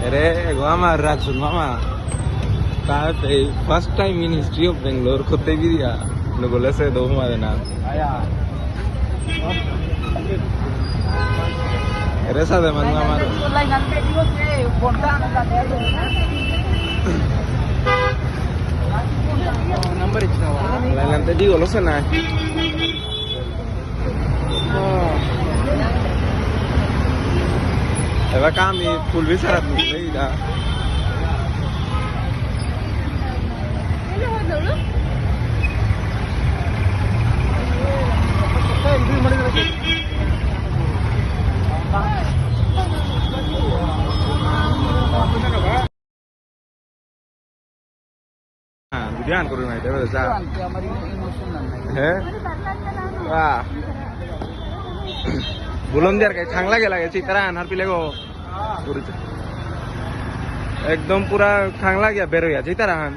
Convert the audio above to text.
अरे मामा राजन मामा first time in history of Bangalore kote भी दिया नगोले से दो हमारे नाम अरे सादे मन हमारे नंबर इतना लाइन लाइन तजी गोलो से ना Eva kami full bisa nih dah. Kemudian kurang itu berasa. Wah. Belum dia kayak khang lagi citaran harus pilih go. एकदम पूरा खांगला गया बेरो या चीतारान